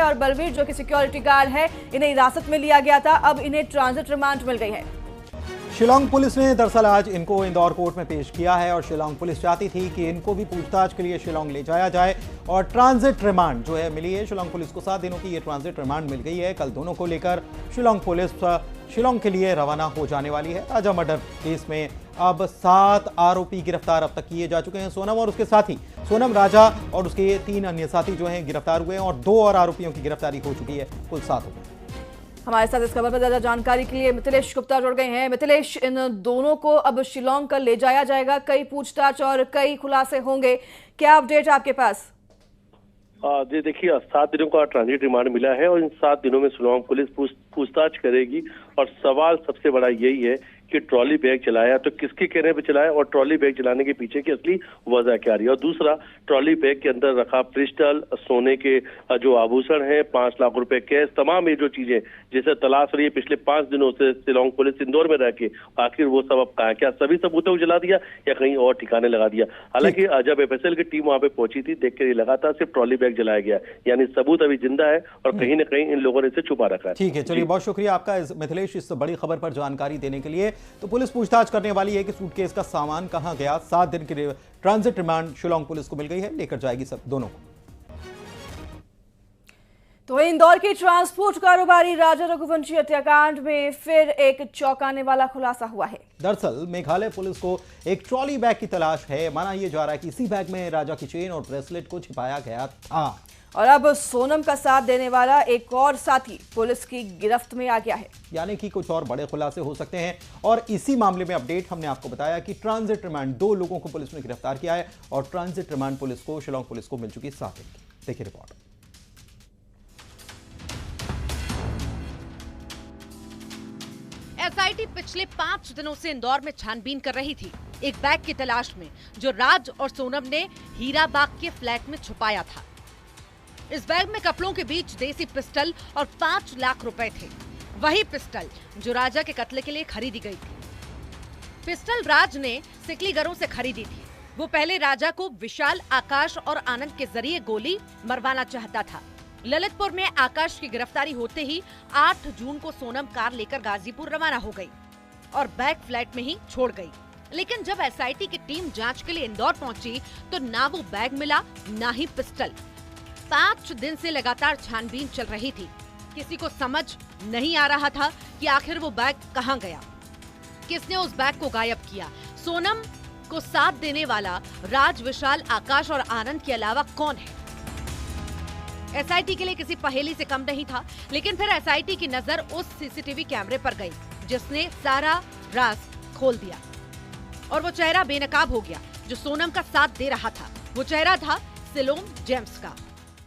और बलवीर जो कि सिक्योरिटी गार्ड है, इन्हें हिरासत में लिया गया था। अब इन्हें ट्रांजिट रिमांड मिल गई है। शिलांग पुलिस ने दरअसल आज इनको इंदौर कोर्ट में पेश किया है और शिलांग पुलिस चाहती थी कि इनको भी पूछताछ के लिए शिलांग ले जाया जाए और ट्रांजिट रिमांड जो है मिली है। शिलांग पुलिस को 7 दिनों की ये ट्रांजिट रिमांड मिल गई है। कल दोनों को लेकर शिलांग पुलिस शिलांग के लिए रवाना हो जाने वाली है। राजा मर्डर केस में अब 7 आरोपी गिरफ्तार अब तक किए जा चुके हैं। सोनम और उसके साथी सोनम, राजा और उसके 3 अन्य साथी जो हैं गिरफ्तार हुए हैं और 2 और आरोपियों की गिरफ्तारी हो चुकी है। कुल 7 हो गए। हमारे साथ इस खबर पर ज्यादा जानकारी के लिए मिथिलेश गुप्ता जुड़ गए हैं। मिथिलेश, इन दोनों को अब शिलांग कल ले जाया जाएगा, कई पूछताछ और कई खुलासे होंगे, क्या अपडेट है आपके पास? जी देखिए, 7 दिनों का ट्रांजिट रिमांड मिला है और इन 7 दिनों में शिलांग पुलिस पूछताछ करेगी। और सवाल सबसे बड़ा यही है कि ट्रॉली बैग चलाया तो किसके कहने पे चलाया और ट्रॉली बैग चलाने के पीछे की असली वजह क्या रही। और दूसरा, ट्रॉली बैग के अंदर रखा पिस्टल, सोने के जो आभूषण हैं, 5 लाख रुपए कैश, तमाम ये जो चीजें जिसे तलाश रही है पिछले 5 दिनों से शिलांग पुलिस इंदौर में रह के, आखिर वो सब अब कहाँ, क्या सभी सबूतों को जला दिया या कहीं और ठिकाने लगा दिया। हालांकि जब एफएसएल की टीम वहां पे पहुंची थी, देख कर ये लगा था सिर्फ ट्रॉली बैग जलाया गया, यानी सबूत अभी जिंदा है और कहीं ना कहीं इन लोगों ने इसे छुपा रखा है। ठीक है, चलिए बहुत शुक्रिया आपका मिथिलेश इस बड़ी खबर पर जानकारी देने के लिए। तो पुलिस पूछताछ करने वाली है कि सूटकेस का सामान कहां गया। 7 दिन की ट्रांजिट रिमांड शिलांग पुलिस को मिल गई है, लेकर जाएगी सब दोनों को। तो इंदौर की ट्रांसपोर्ट कारोबारी राजा रघुवंशी हत्याकांड में फिर एक चौंकाने वाला खुलासा हुआ है। दरअसल मेघालय पुलिस को एक ट्रॉली बैग की तलाश है। माना यह जा रहा है कि इसी बैग में राजा की चेन और ब्रेसलेट को छिपाया गया था। और अब सोनम का साथ देने वाला एक और साथी पुलिस की गिरफ्त में आ गया है। यानी कि कुछ और बड़े खुलासे हो सकते हैं। और इसी मामले में अपडेट हमने आपको बताया कि ट्रांजिट रिमांड 2 लोगों को पुलिस ने गिरफ्तार किया है और ट्रांजिट रिमांड पुलिस को शिलांग पुलिस को मिल चुकी 7 दिन की। देखिए रिपोर्ट। एसआईटी पिछले 5 दिनों से इंदौर में छानबीन कर रही थी एक बैग की तलाश में जो राज और सोनम ने हीराबाग के फ्लैट में छुपाया था। इस बैग में कपड़ों के बीच देसी पिस्टल और 5 लाख रुपए थे। वही पिस्टल जो राजा के कत्ल के लिए खरीदी गई थी। पिस्टल राज ने सिकलीगरों से खरीदी थी। वो पहले राजा को विशाल, आकाश और आनंद के जरिए गोली मरवाना चाहता था। ललितपुर में आकाश की गिरफ्तारी होते ही 8 जून को सोनम कार लेकर गाजीपुर रवाना हो गई और बैग फ्लैट में ही छोड़ गई। लेकिन जब एसआईटी की टीम जांच के लिए इंदौर पहुंची तो ना वो बैग मिला, ना ही पिस्टल। 5 दिन से लगातार छानबीन चल रही थी। किसी को समझ नहीं आ रहा था कि आखिर वो बैग कहां गया, किसने उस बैग को गायब किया। सोनम को साथ देने वाला राज, विशाल, आकाश और आनंद के अलावा कौन है? एसआईटी के लिए किसी पहेली से कम नहीं था। लेकिन फिर एसआईटी की नजर उस सीसीटीवी कैमरे पर गई जिसने सारा राज खोल दिया और वो चेहरा बेनकाब हो गया जो सोनम का साथ दे रहा था। वो चेहरा था सिलोम जेम्स का।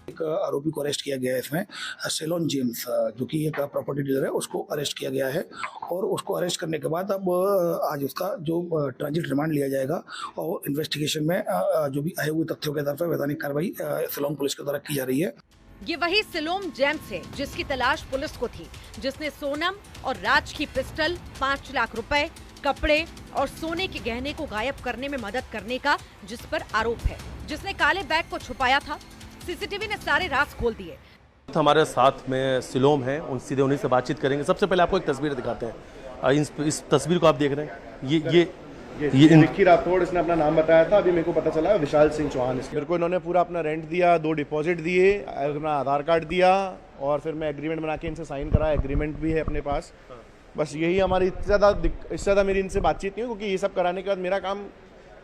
एक आरोपी को अरेस्ट किया गया है इसमें, सिलोन जेम्स, जो कि एक प्रॉपर्टी डीलर है, उसको अरेस्ट किया गया है। और उसको अरेस्ट करने के बाद अब आज उसका जो ट्रांजिट रिमांड लिया जाएगा और इन्वेस्टिगेशन में जो भी आए हुए तथ्यों के आधार पर वैधानिक कार्रवाई शिलांग पुलिस के द्वारा की जा रही है। ये वही सिलोम जेम्स है जिसकी तलाश पुलिस को थी, जिसने सोनम और राज की पिस्टल, 5 लाख रुपए, कपड़े और सोने के गहने को गायब करने में मदद करने का जिस पर आरोप है, जिसने काले बैग को छुपाया था। सीसीटीवी ने सारे राज खोल दिए। हमारे साथ में सिलोम है, सीधे उन्हीं से बातचीत करेंगे। सबसे पहले आपको एक तस्वीर दिखाते हैं। इस तस्वीर को आप देख रहे हैं, ये निक्की राठौड़, इसने अपना नाम बताया था, अभी मेरे को पता चला विशाल सिंह चौहान। मेरे को इन्होंने पूरा अपना रेंट दिया, 2 डिपॉजिट दिए, अपना आधार कार्ड दिया और फिर मैं एग्रीमेंट बना के इनसे साइन करा। एग्रीमेंट भी है अपने पास। बस यही हमारी इससे ज़्यादा मेरी इनसे बातचीत नहीं है, क्योंकि ये सब कराने के बाद मेरा काम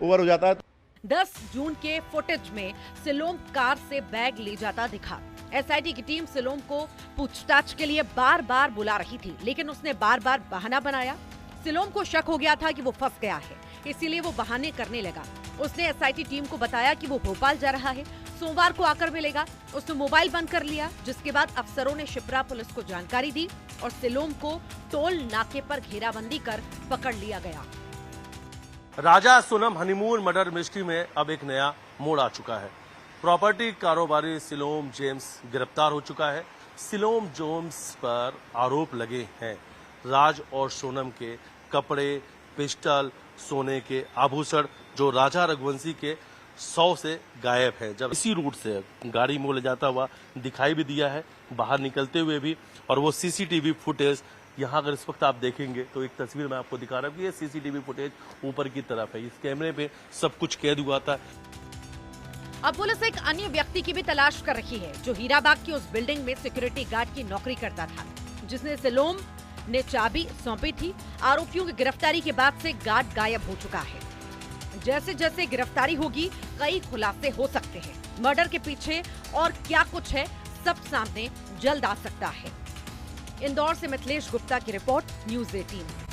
ओवर हो जाता है। 10 जून के फुटेज में सिलोम कार से बैग ले जाता दिखा। एसआईटी की टीम सिलोम को पूछताछ के लिए बार बार बुला रही थी, लेकिन उसने बार बार बहाना बनाया। सिलोम को शक हो गया था कि वो फंस गया है, इसीलिए वो बहाने करने लगा। उसने एसआईटी टीम को बताया कि वो भोपाल जा रहा है, सोमवार को आकर मिलेगा। उसने मोबाइल बंद कर लिया, जिसके बाद अफसरों ने शिप्रा पुलिस को जानकारी दी और सिलोम को टोल नाके पर घेराबंदी कर पकड़ लिया गया। राजा सोनम हनीमून मर्डर मिस्ट्री में अब एक नया मोड़ आ चुका है। प्रॉपर्टी कारोबारी सिलोम जेम्स गिरफ्तार हो चुका है। सिलोम जेम्स पर आरोप लगे हैं राज और सोनम के कपड़े, पिस्टल, सोने के आभूषण जो राजा रघुवंशी के 100 से गायब है। जब इसी रूट से गाड़ी में ले जाता हुआ दिखाई भी दिया है, बाहर निकलते हुए भी। और वो सीसीटीवी फुटेज यहाँ अगर इस वक्त आप देखेंगे तो एक तस्वीर मैं आपको दिखा रहा हूँ कि ये सीसीटीवी फुटेज ऊपर की तरफ है। इस कैमरे पे सब कुछ कैद हुआ था। अब पुलिस एक अन्य व्यक्ति की भी तलाश कर रही है जो हीराबाग की उस बिल्डिंग में सिक्योरिटी गार्ड की नौकरी करता था, जिसने सिलोम ने चाबी सौंपी थी। आरोपियों की गिरफ्तारी के बाद से गार्ड गायब हो चुका है। जैसे जैसे गिरफ्तारी होगी कई खुलासे हो सकते हैं। मर्डर के पीछे और क्या कुछ है सब सामने जल्द आ सकता है। इंदौर से मिथिलेश गुप्ता की रिपोर्ट, न्यूज़ 18।